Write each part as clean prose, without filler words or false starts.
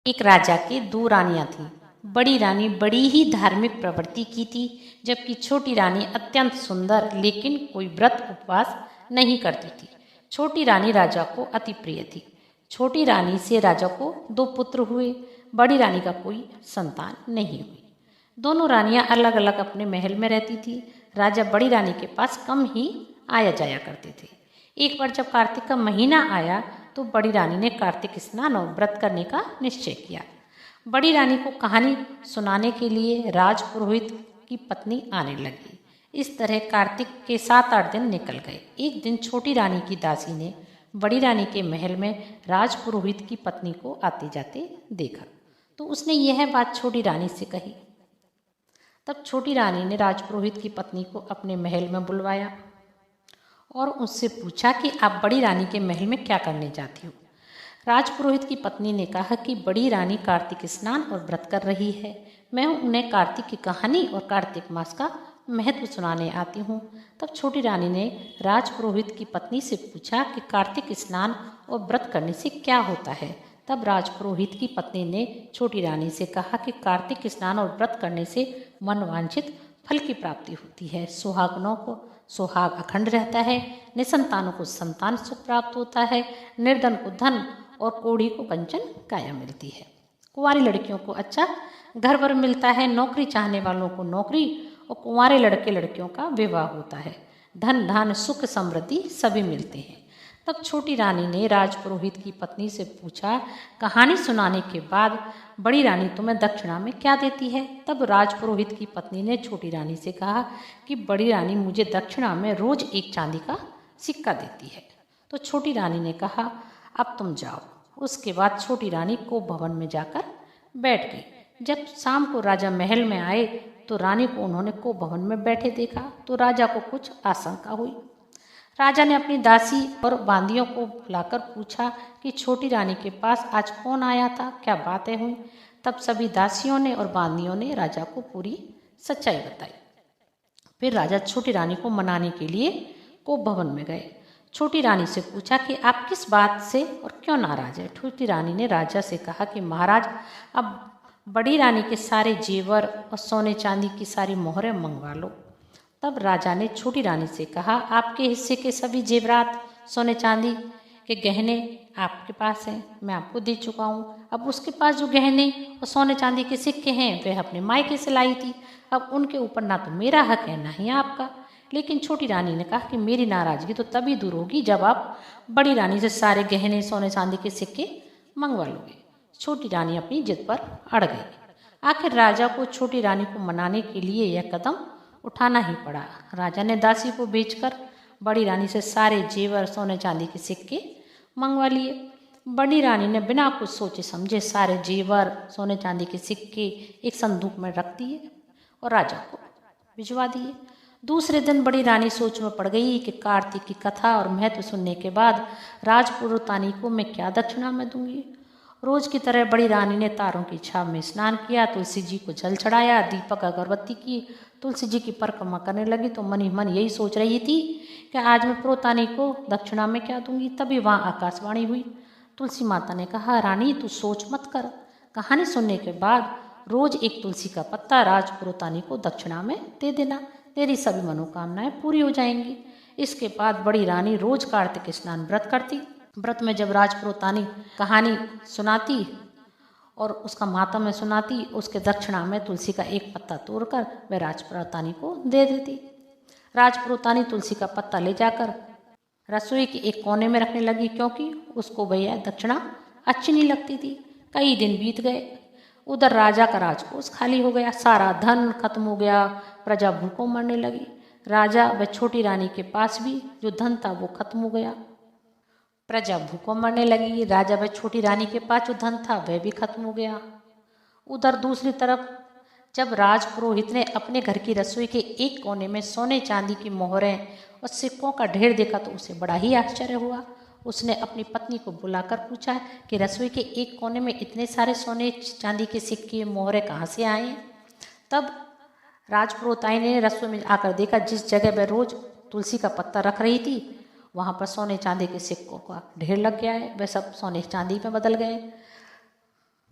एक राजा के दो रानियां थीं। बड़ी रानी बड़ी ही धार्मिक प्रवृत्ति की थी, जबकि छोटी रानी अत्यंत सुंदर लेकिन कोई व्रत उपवास नहीं करती थी। छोटी रानी राजा को अति प्रिय थी। छोटी रानी से राजा को दो पुत्र हुए। बड़ी रानी का कोई संतान नहीं हुई। दोनों रानियां अलग अलग अपने महल में रहती थी। राजा बड़ी रानी के पास कम ही आया जाया करते थे। एक बार जब कार्तिक का महीना आया तो बड़ी रानी ने कार्तिक स्नान और व्रत करने का निश्चय किया। बड़ी रानी को कहानी सुनाने के लिए राजपुरोहित की पत्नी आने लगी। इस तरह कार्तिक के 7-8 दिन निकल गए। एक दिन छोटी रानी की दासी ने बड़ी रानी के महल में राजपुरोहित की पत्नी को आते जाते देखा, तो उसने यह बात छोटी रानी से कही। तब छोटी रानी ने राजपुरोहित की पत्नी को अपने महल में बुलवाया और उससे पूछा कि आप बड़ी रानी के महल में क्या करने जाती हो। राजपुरोहित की पत्नी ने कहा कि बड़ी रानी कार्तिक स्नान और व्रत कर रही है। मैं उन्हें कार्तिक की कहानी और कार्तिक मास का महत्व सुनाने आती हूँ। तब छोटी रानी ने राजपुरोहित की पत्नी से पूछा कि कार्तिक स्नान और व्रत करने से क्या होता है। तब राजपुरोहित की पत्नी ने छोटी रानी से कहा कि कार्तिक स्नान और व्रत करने से मनवांछित फल की प्राप्ति होती है। सुहागनों को सुहाग अखंड रहता है, निसंतानों को संतान सुख प्राप्त होता है, निर्धन को धन और कोढ़ी को कंचन काया मिलती है। कुंवारी लड़कियों को अच्छा घर वर मिलता है, नौकरी चाहने वालों को नौकरी और कुंवारे लड़के लड़कियों का विवाह होता है। धन धान सुख समृद्धि सभी मिलते हैं। तब छोटी रानी ने राजपुरोहित की पत्नी से पूछा, कहानी सुनाने के बाद बड़ी रानी तुम्हें दक्षिणा में क्या देती है। तब राजपुरोहित की पत्नी ने छोटी रानी से कहा कि बड़ी रानी मुझे दक्षिणा में रोज एक चांदी का सिक्का देती है। तो छोटी रानी ने कहा, अब तुम जाओ। उसके बाद छोटी रानी को भवन में जाकर बैठ गई। जब शाम को राजा महल में आए तो रानी को उन्होंने को भवन में बैठे देखा तो राजा को कुछ आशंका हुई। राजा ने अपनी दासी और बांदियों को बुलाकर पूछा कि छोटी रानी के पास आज कौन आया था, क्या बातें हुई। तब सभी दासियों ने और बांदियों ने राजा को पूरी सच्चाई बताई। फिर राजा छोटी रानी को मनाने के लिए को भवन में गए। छोटी रानी से पूछा कि आप किस बात से और क्यों नाराज है। छोटी रानी ने राजा से कहा कि महाराज, अब बड़ी रानी के सारे जेवर और सोने चांदी की सारी मोहरें मंगवा लो। तब राजा ने छोटी रानी से कहा, आपके हिस्से के सभी जेवरात सोने चांदी के गहने आपके पास हैं, मैं आपको दे चुका हूँ। अब उसके पास जो गहने और सोने चांदी के सिक्के हैं वह अपने मायके से लाई थी। अब उनके ऊपर ना तो मेरा हक है ना ही आपका। लेकिन छोटी रानी ने कहा कि मेरी नाराजगी तो तभी दूर होगी जब आप बड़ी रानी से सारे गहने सोने चांदी के सिक्के मंगवा लोगे। छोटी रानी अपनी जिद पर अड़ गई। आखिर राजा को छोटी रानी को मनाने के लिए यह कदम उठाना ही पड़ा। राजा ने दासी को भेजकर बड़ी रानी से सारे जेवर सोने चांदी के सिक्के मंगवा लिए। बड़ी रानी ने बिना कुछ सोचे समझे सारे जेवर सोने चांदी के सिक्के एक संदूक में रख दिए और राजा को भिजवा दिए। दूसरे दिन बड़ी रानी सोच में पड़ गई कि कार्तिक की कथा और महत्व सुनने के बाद राजपुरोहितानी को मैं क्या दक्षिणा में दूंगी। रोज की तरह बड़ी रानी ने तारों की छाव में स्नान किया, तुलसी जी को जल चढ़ाया, दीपक अगरबत्ती की, तुलसी जी की परिक्रमा करने लगी। तो मन ही मन यही सोच रही थी कि आज मैं पुरोहितानी को दक्षिणा में क्या दूंगी। तभी वहाँ आकाशवाणी हुई। तुलसी माता ने कहा, रानी तू सोच मत कर, कहानी सुनने के बाद रोज एक तुलसी का पत्ता राजपुरोहितानी को दक्षिणा में दे देना, तेरी सभी मनोकामनाएं पूरी हो जाएंगी। इसके बाद बड़ी रानी रोज कार्तिक स्नान व्रत करती। व्रत में जब राजपुरोहितानी कहानी सुनाती और उसका मातम्य सुनाती, उसके दक्षिणा में तुलसी का एक पत्ता तोड़कर वह राजपुरोहितानी को दे देती। राजपुरोहितानी तुलसी का पत्ता ले जाकर रसोई के एक कोने में रखने लगी, क्योंकि उसको भैया दक्षिणा अच्छी नहीं लगती थी। कई दिन बीत गए। उधर राजा का राजकोष खाली हो गया, सारा धन खत्म हो गया, प्रजा भूखों मरने लगी। राजा व छोटी रानी के पास भी जो धन था वो खत्म हो गया, प्रजा भूखों मरने लगी। राजा व छोटी रानी के पास जो धन था वह भी खत्म हो गया। उधर दूसरी तरफ जब राजपुरोहित ने अपने घर की रसोई के एक कोने में सोने चांदी की मोहरें और सिक्कों का ढेर देखा तो उसे बड़ा ही आश्चर्य हुआ। उसने अपनी पत्नी को बुलाकर पूछा कि रसोई के एक कोने में इतने सारे सोने चांदी के सिक्के मोहरें कहाँ से आए। तब राजपुरोहितानी ने रसोई में आकर देखा, जिस जगह वह रोज तुलसी का पत्ता रख रही थी वहाँ पर सोने चांदी के सिक्कों का ढेर लग गया है। वह सब सोने चांदी में बदल गए।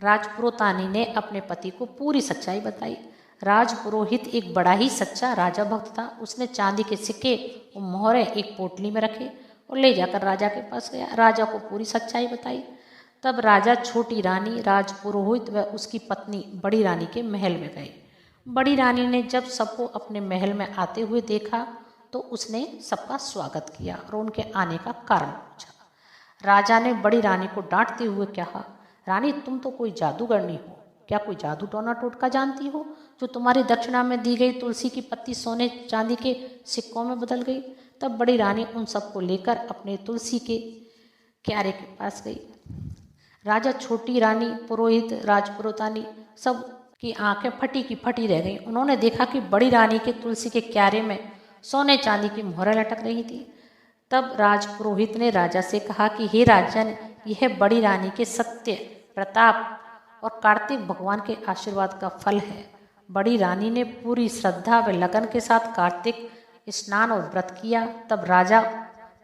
राजपुरोहितानी ने अपने पति को पूरी सच्चाई बताई। राजपुरोहित एक बड़ा ही सच्चा राजा भक्त था। उसने चांदी के सिक्के और मोहरे एक पोटली में रखे और ले जाकर राजा के पास गया। राजा को पूरी सच्चाई बताई। तब राजा छोटी रानी, राजपुरोहित व उसकी पत्नी बड़ी रानी के महल में गए। बड़ी रानी ने जब सबको अपने महल में आते हुए देखा तो उसने सबका स्वागत किया और उनके आने का कारण पूछा। राजा ने बड़ी रानी को डांटते हुए कहा, रानी तुम तो कोई जादूगरनी हो, क्या कोई जादू टोना टोटका जानती हो जो तुम्हारी दक्षिणा में दी गई तुलसी की पत्ती सोने चांदी के सिक्कों में बदल गई। तब बड़ी रानी उन सबको लेकर अपने तुलसी के क्यारे के पास गई। राजा, छोटी रानी, पुरोहित, राजपुरोहितानी सब की आंखें फटी की फटी रह गईं। उन्होंने देखा कि बड़ी रानी के तुलसी के क्यारे में सोने चांदी की मोहरें लटक रही थी। तब राजपुरोहित ने राजा से कहा कि हे राजन, यह बड़ी रानी के सत्य, प्रताप और कार्तिक भगवान के आशीर्वाद का फल है। बड़ी रानी ने पूरी श्रद्धा व लगन के साथ कार्तिक स्नान और व्रत किया। तब राजा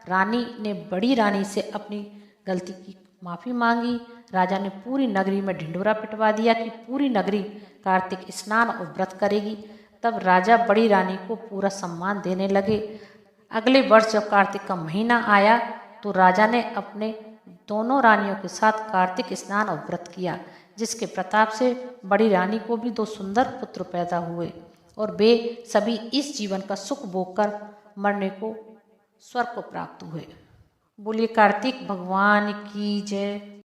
रानी ने बड़ी रानी से अपनी गलती की माफ़ी मांगी। राजा ने पूरी नगरी में ढिंढोरा पिटवा दिया कि पूरी नगरी कार्तिक स्नान और व्रत करेगी। तब राजा बड़ी रानी को पूरा सम्मान देने लगे। अगले वर्ष जब कार्तिक का महीना आया तो राजा ने अपने दोनों रानियों के साथ कार्तिक स्नान और व्रत किया, जिसके प्रताप से बड़ी रानी को भी 2 सुंदर पुत्र पैदा हुए और वे सभी इस जीवन का सुख भोग कर मरने को स्वर्ग को प्राप्त हुए। बोलिए कार्तिक भगवान की जय।